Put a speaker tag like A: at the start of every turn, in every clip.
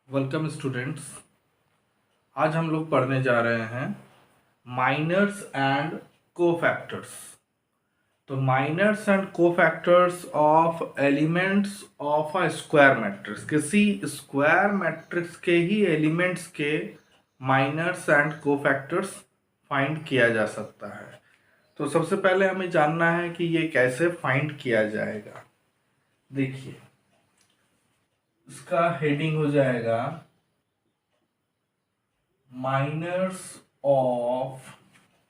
A: Welcome students. आज हम लोग पढ़ने जा रहे हैं माइनर्स एंड कोफैक्टर्स। तो minors and cofactors of elements of a square matrix, किसी स्क्वायर मैट्रिक्स के ही एलिमेंट्स के माइनर्स एंड कोफैक्टर्स फाइंड किया जा सकता है। तो सबसे पहले हमें जानना है कि ये कैसे फाइंड किया जाएगा। देखिए, इसका हेडिंग हो जाएगा minors of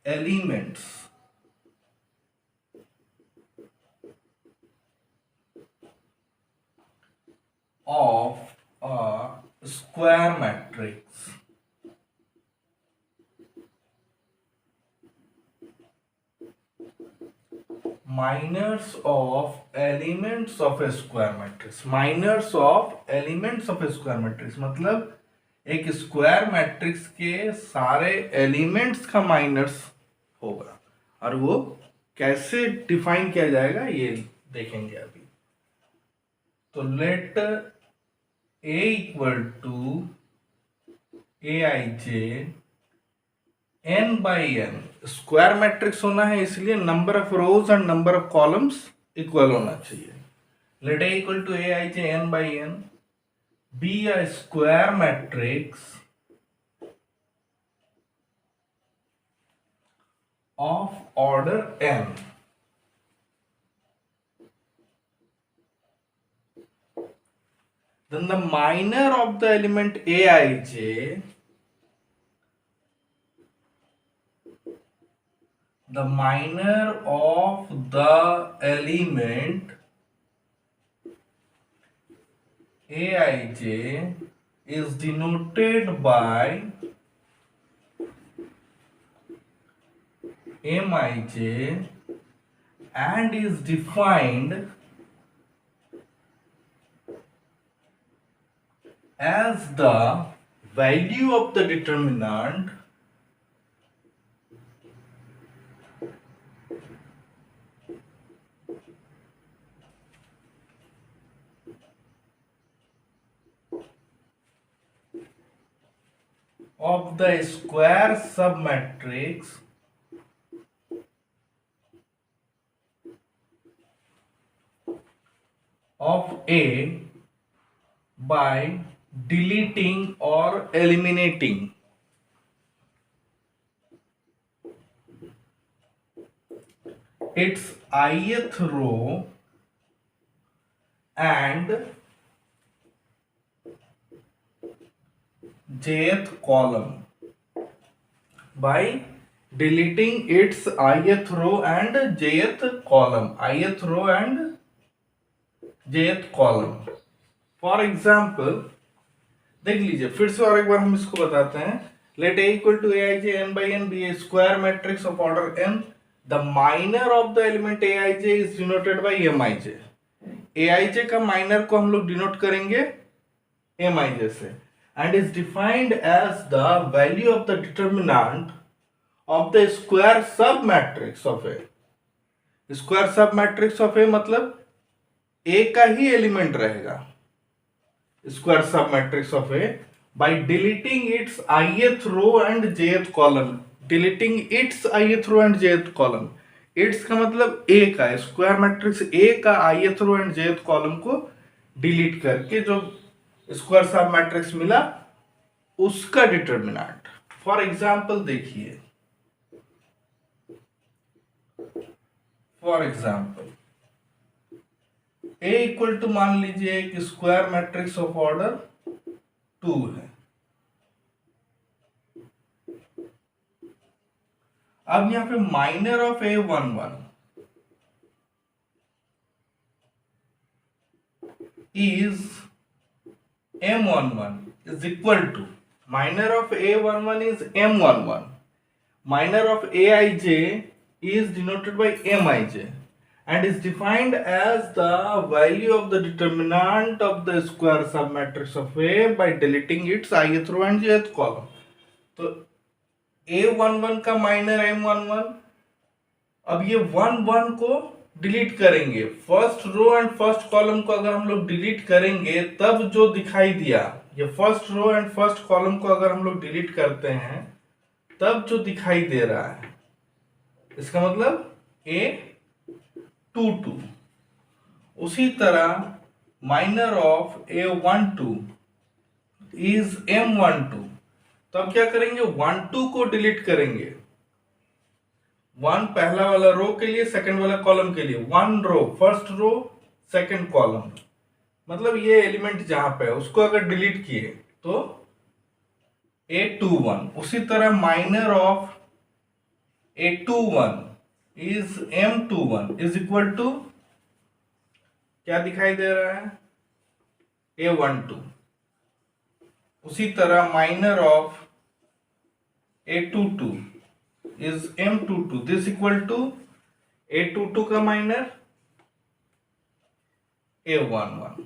A: elements of a square matrix. Minors of elements of a square matrix. Minors of elements of a square matrix मतलब एक स्क्वायर मैट्रिक्स के सारे एलिमेंट्स का माइनर्स होगा, और वो कैसे डिफाइन किया जाएगा ये देखेंगे अभी। तो let A equal to A I J N by n, square matrix होना है इसलिए number of rows and number of columns equal होना चाहिए। Let A equal to A I J N by n be a square matrix of order n. Then the minor of the element aij, the minor of the element aij is denoted by mij and is defined as the value of the determinant of the square submatrix of A by deleting or eliminating its ith row and jth column, by deleting its ith row and jth column, ith row and jth column। For example देख लीजिए, फिर से और एक बार हम इसको बताते हैं। Let A equal to A I J N by N be a square matrix of order N. The minor of the element A I J is denoted by M I J. A I J का minor को हम लोग denote करेंगे M I जे से, and is defined as the value of the determinant of the square submatrix of A। Square submatrix of A मतलब A का ही element रहेगा square submatrix of A, by deleting its ith row and jth column. Deleting its ith row and jth column, its का मतलब A का, square matrix A का ith row and jth column को delete करके जो square sub matrix मिला उसका determinant. For example देखिए, for example A equal to मान लीजिए कि स्क्वायर मैट्रिक्स ऑफ ऑर्डर 2 है। अब यहां पे minor of A11 is M11 is equal to, minor of A11 is M11, minor of Aij is denoted by Mij and is defined as the value of the determinant of the square submatrix of A by deleting its ith row and jth column। तो A11 का minor M11, अब ये 1 को delete करेंगे, first row and first column को अगर हम लोग डिलीट करेंगे तब जो दिखाई दिया, ये first row and first column को अगर हम लोग डिलीट करते हैं तब जो दिखाई दे रहा है, इसका मतलब A22। उसी तरह minor of A12 is M12। तो अब क्या करेंगे, 12 को डिलीट करेंगे, वन पहला वाला रो के लिए, सेकंड वाला कॉलम के लिए, one row first row second column, मतलब ये एलिमेंट जहां पे है उसको अगर डिलीट किए तो A21। उसी तरह minor of A21 is M21 is equal to क्या दिखाई दे रहा है, A12। उसी तरह minor of A22 is M22 this equal to A22 का माइनर A11।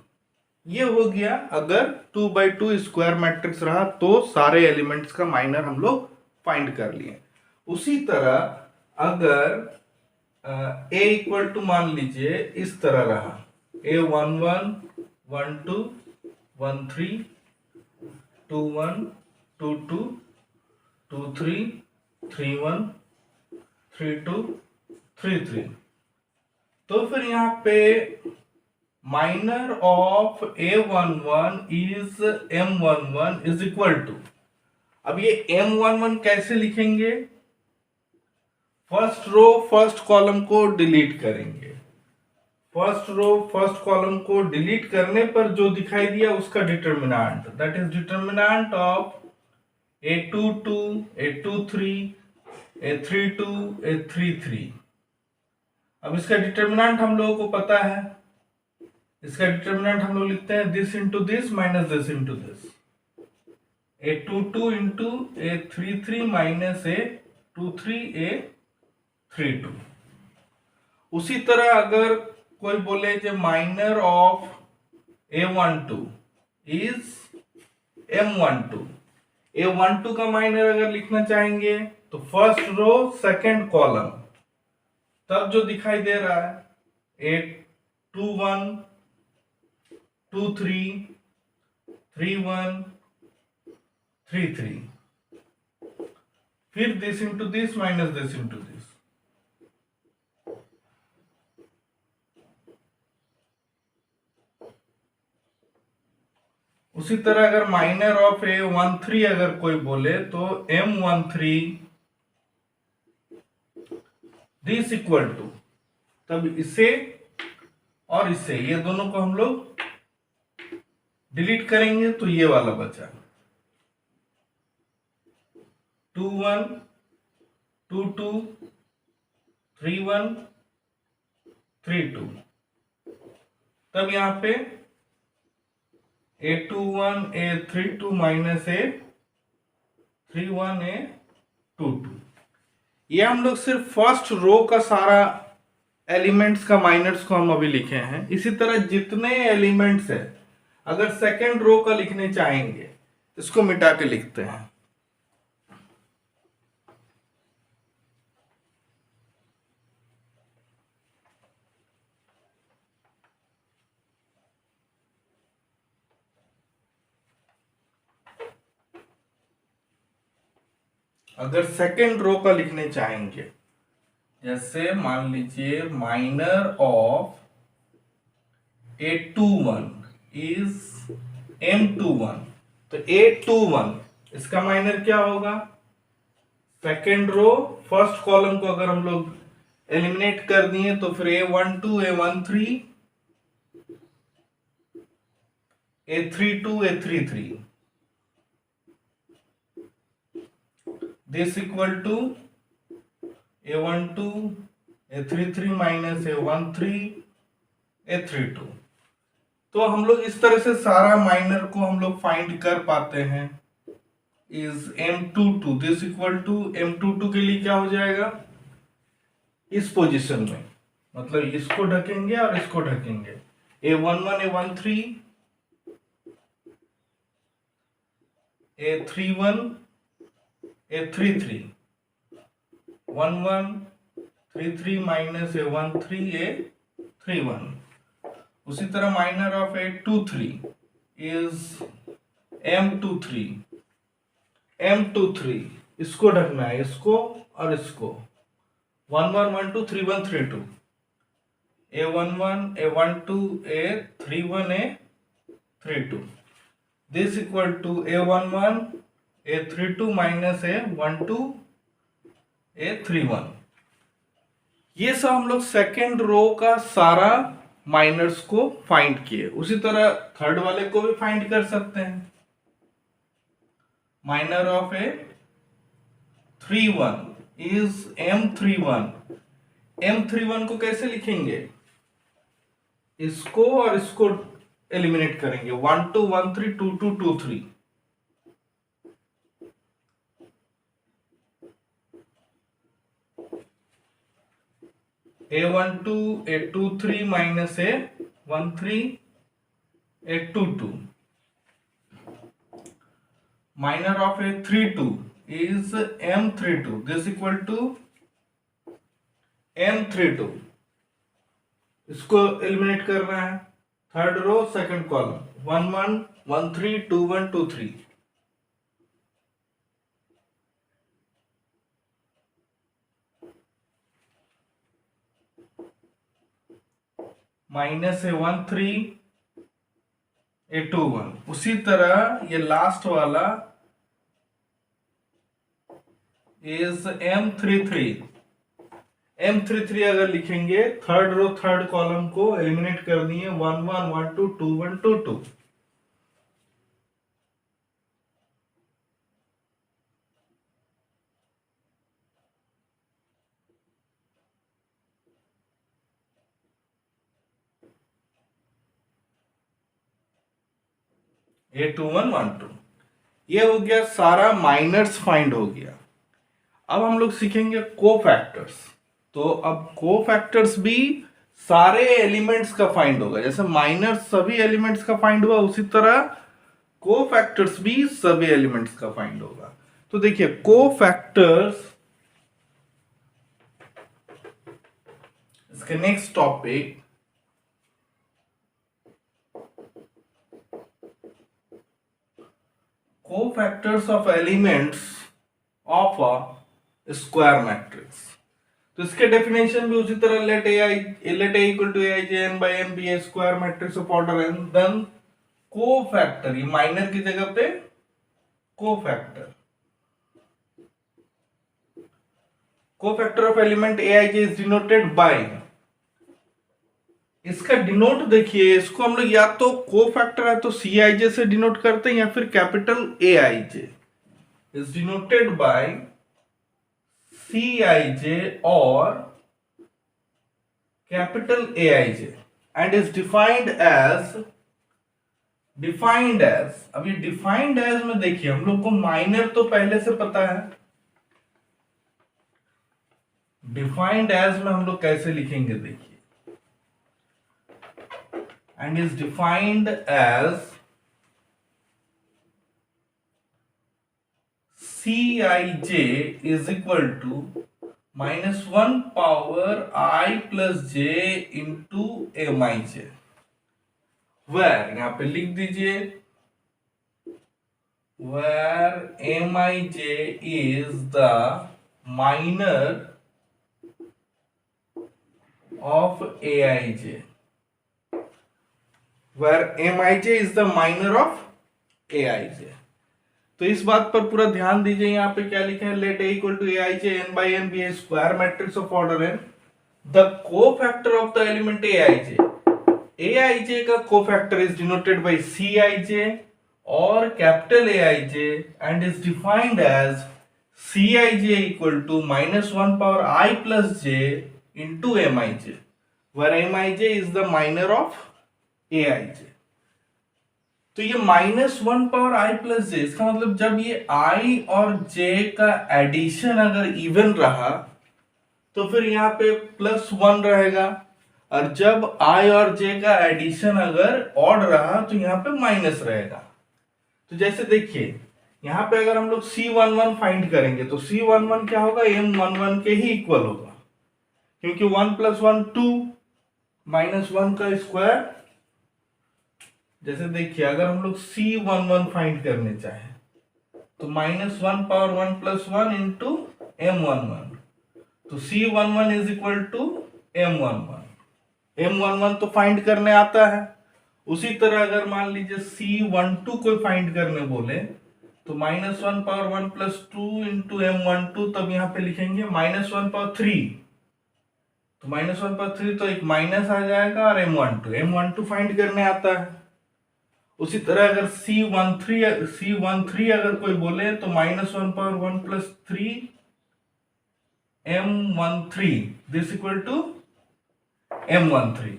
A: ये हो गया अगर 2x2 स्क्वायर मैट्रिक्स रहा तो सारे एलिमेंट्स का माइनर हम लोग फाइंड कर लिए। उसी तरह अगर A इक्वल टू मान लीजिए इस तरह रहा, A11 12 13 21 22 23 31 32 33, तो फिर यहाँ पे minor of A11 is M11 is equal to, अब ये M11 कैसे लिखेंगे, फर्स्ट रो फर्स्ट कॉलम को डिलीट करेंगे, फर्स्ट रो फर्स्ट कॉलम को डिलीट करने पर जो दिखाई दिया उसका determinant, that is determinant of A22 A23 A32 A33। अब इसका डिटर्मिनेंट हम लोगों को पता है, इसका डिटर्मिनेंट हम लोग लिखते हैं this into this minus this into this, A22 into A33 minus A23 A32। उसी तरह अगर कोई बोले जो minor of A12 is M12, A12 का माइनर अगर लिखना चाहेंगे तो फर्स्ट रो सेकंड कॉलम, तब जो दिखाई दे रहा है A21 23 31 33, फिर this into this minus this into this, उसी तरह अगर माइनर ऑफ A13 अगर कोई बोले तो M13 दिस इक्वल टू, तब इसे और इसे ये दोनों को हम लोग डिलीट करेंगे तो ये वाला बचा 21 22 31 32, तब यहां पे A21 A32 minus A31 A22। ये हम लोग सिर्फ फर्स्ट रो का सारा एलिमेंट्स का माइनर्स को हम अभी लिखे हैं। इसी तरह जितने एलिमेंट्स है अगर सेकेंड रो का लिखने चाहेंगे इसको मिटा के लिखते हैं, अगर सेकेंड रो का लिखने चाहेंगे जैसे मान लीजिए minor of A21 is M21, तो A21 इसका माइनर क्या होगा, सेकेंड रो फर्स्ट कॉलम को अगर हम लोग एलिमिनेट कर दिए तो फिर A12 A13 A32 A33 this equal to A12 A33 minus A13 A32। तो हम लोग इस तरह से सारा माइनर को हम लोग फाइंड कर पाते हैं। Is M22 this equal to M22 के लिए क्या हो जाएगा, इस पोजीशन में, मतलब इसको ढकेंगे और इसको ढकेंगे, A11 A13 A31 A33 11 33 minus A13 A31। उसी तरह minor of A23 is M23 M23 इसको ढकना है, इसको और इसको 1112 3132 A11 A12 A31 A32 this equal to A11 A32 minus A12 A31। ये सब हम लोग सेकेंड रो का सारा माइनर्स को फाइंड किए। उसी तरह थर्ड वाले को भी फाइंड कर सकते हैं। Minor of A31 is M31। M31 को कैसे लिखेंगे? इसको और इसको एलिमिनेट करेंगे 1 2 1 3 2 2 2 3। A12 A23 minus A13 A22। Minor of A32 is M32 this equal to M32। इसको एलिमिनेट करना है। Third row second column 1 1 1 3 2 1 2 3। Minus A13 A21। उसी तरह ये लास्ट वाला इज M33। M33 अगर लिखेंगे थर्ड रो थर्ड कॉलम को एलिमिनेट कर दिए 1 1 1 2 2 1 2 2। A21 1 2 ये हो गया सारा माइनर्स फाइंड हो गया। अब हम लोग सीखेंगे कोफैक्टर्स। तो अब कोफैक्टर्स भी सारे एलिमेंट्स का फाइंड होगा। जैसे माइनर्स सभी एलिमेंट्स का फाइंड हुआ उसी तरह कोफैक्टर्स भी सभी एलिमेंट्स का फाइंड होगा। तो देखिए कोफैक्टर्स इसके next topic cofactors of elements of a square matrix. तो इसके डेफिनेशन भी उसी तरह let A equal to Aij n by n be a square matrix of order n then cofactor, ये माइनर की जगह पे cofactor. Cofactor of element Aij is denoted by, इसका डिनोट देखिए, इसको हम लोग या तो कोफैक्टर है तो Cij से डिनोट करते हैं या फिर capital Aij is denoted by Cij और capital Aij and is defined as अब ये डिफाइंड एज में देखिए हम लोग को माइनर तो पहले से पता है। डिफाइंड एज में हम लोग कैसे लिखेंगे देखिए, and is defined as Cij is equal to minus 1 power I plus j into Mij, where यहां पे लिख दीजिए where Mij is the minor of Aij, where Mij is the minor of Aij। तो इस बात पर पूरा ध्यान दीजिए, यहाँ पे क्या लिखा है, let A equal to Aij n by n be a square matrix of order n, the cofactor of the element Aij का cofactor is denoted by Cij और capital Aij and is defined as Cij equal to minus 1 power I plus j into Mij, where Mij is the minor of Aij। तो ये minus 1 power I plus j, इसका मतलब जब ये I और J का addition अगर even रहा तो फिर यहाँ पे प्लस 1 रहेगा, और जब I और J का एडिशन अगर ऑड रहा तो यहाँ पे माइनस रहेगा। तो जैसे देखिए यहाँ पे अगर हम लोग C11 फाइंड करेंगे तो C11 क्या होगा, M11 के ही इक्वल होगा, क्योंकि 1 प्लस 1 2 माइनस 1 का स्क्वायर जैसे देखिए अगर हम लोग C11 फाइंड करने चाहें तो -1 पावर 1 प्लस 1 इंटू M11, तो C11 is equal to M11 तो फाइंड करने आता है। उसी तरह अगर मान लीजिए C12 को फाइंड करने बोले तो -1 पावर 1 प्लस 2 इंटू M12, तब यहाँ पे लिखेंगे -1 पावर 3, तो -1 पावर 3 तो एक माइनस आ जाएगा और M12 फाइंड करने आता है। उसी तरह अगर C13 अगर कोई बोले तो -1 power 1 plus 3 M13 this equal to M13।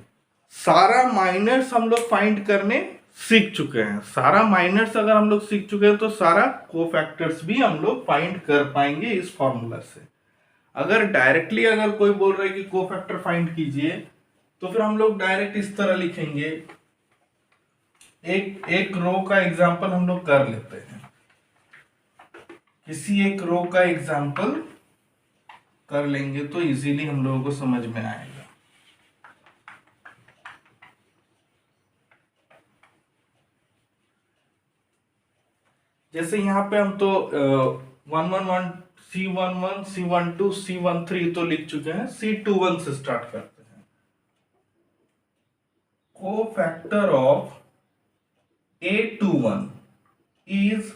A: सारा माइनर्स हम लोग फाइंड करने सीख चुके हैं। सारा माइनर्स अगर हम लोग सीख चुके हैं तो सारा कोफैक्टर्स भी हम लोग फाइंड कर पाएंगे इस फॉर्मूला से। अगर डायरेक्टली अगर कोई बोल रहा है कि कोफैक्टर फाइंड कीजिए तो फिर हम लोग डायरेक्ट इस तरह लिखेंगे। एक रो का एग्जांपल हम लोग कर लेते हैं, किसी एक रो का एग्जांपल कर लेंगे तो इजीली हम लोगों को समझ में आएगा। जैसे यहाँ पे हम तो 111 C11 C12 C13 तो लिख चुके हैं, C21 से स्टार्ट करते हैं। Cofactor of A21 is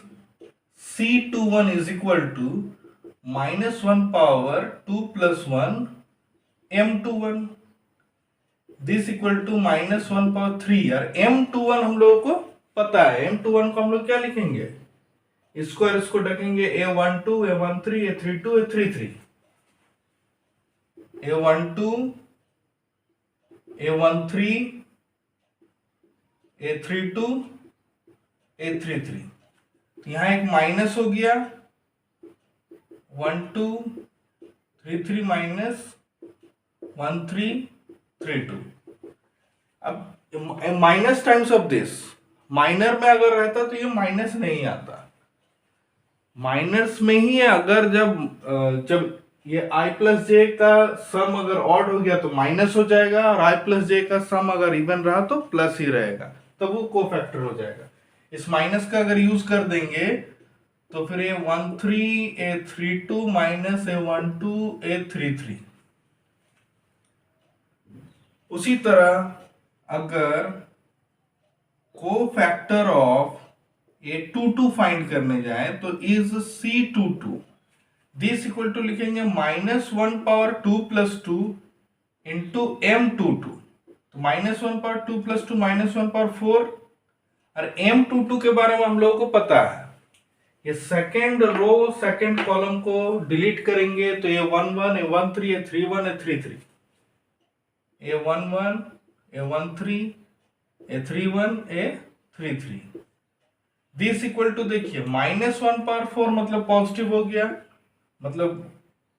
A: C21 is equal to -1 power 2 plus 1 M21, this equal to -1 power 3। और M21 हम लोगों को पता है, M21 को हम लोग क्या लिखेंगे, इसको और इसको ढकेंगे A12 A13 A32 A33, A12 A13 A32 A33, तो यहां एक माइनस हो गया 1 2 3 3 माइनस 1 3 3 2। अब minus times of this, minor में अगर रहता तो ये माइनस नहीं आता, माइनर्स में ही है। अगर जब ये i प्लस जे का सम अगर ऑड हो गया तो माइनस हो जाएगा, और i प्लस जे का सम अगर इवन रहा तो प्लस ही रहेगा, तब वो कोफैक्टर हो जाएगा। इस माइनस का अगर यूज कर देंगे तो फिर A13 A32 minus A12 A33। उसी तरह अगर कोफैक्टर ऑफ A22 फाइंड करने जाए तो is C22, this equal to लिखेंगे -1 पावर 2 प्लस 2 इंटू M22, तो -1 पावर 2 प्लस 2 -1 पावर 4। और M22 के बारे में हम लोगों को पता है, ये सेकेंड रो सेकेंड कॉलम को डिलीट करेंगे तो A11 A13 A31 A33, A11 A13 A31 A33, this equal to देखिए -1 पावर 4 मतलब पॉजिटिव हो गया, मतलब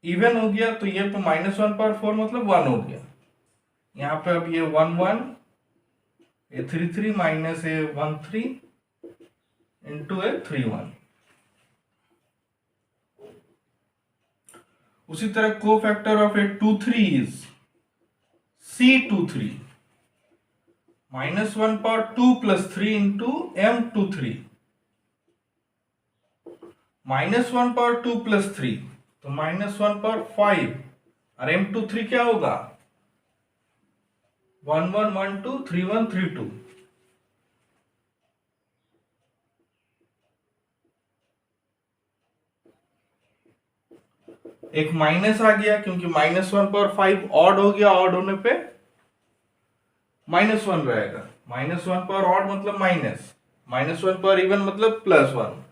A: इवन हो गया, तो ये पे -1 पावर 4 मतलब 1 हो गया। यहाँ पे अब ये 1 1 A33 minus A13 into A31। उसी तरह cofactor of A23 is C23, -1 power 2 plus 3 into M23, -1 power 2 plus 3 तो -1 पावर 5, और M23 क्या होगा 1 1 1 2 3 1 3 2। एक माइनस आ गया क्योंकि -1 पावर 5 ऑड हो गया, ऑड होने पे -1 रहेगा, -1 पावर ऑड मतलब माइनस, -1 पावर इवन मतलब +1।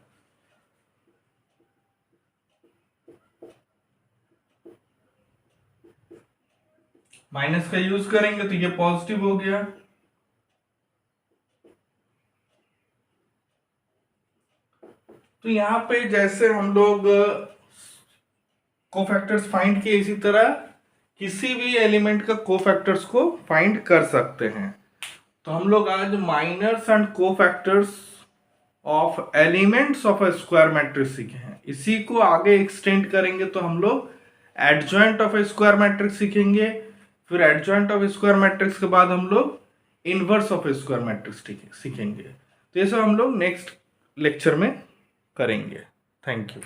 A: माइनस का यूज करेंगे तो ये पॉजिटिव हो गया। तो यहां पे जैसे हम लोग कोफैक्टर्स फाइंड किए, इसी तरह किसी भी एलिमेंट का कोफैक्टर्स को फाइंड कर सकते हैं। तो हम लोग आज minors and cofactors of elements of a square matrix सीखे हैं। इसी को आगे एक्सटेंड करेंगे तो हम लोग adjoint of A square matrix सीखेंगे, फिर एडजॉइंट ऑफ स्क्वायर मैट्रिक्स के बाद हम लोग इनवर्स ऑफ स्क्वायर मैट्रिक्स सीखेंगे। तो ये सब हम लोग नेक्स्ट लेक्चर में करेंगे। Thank you.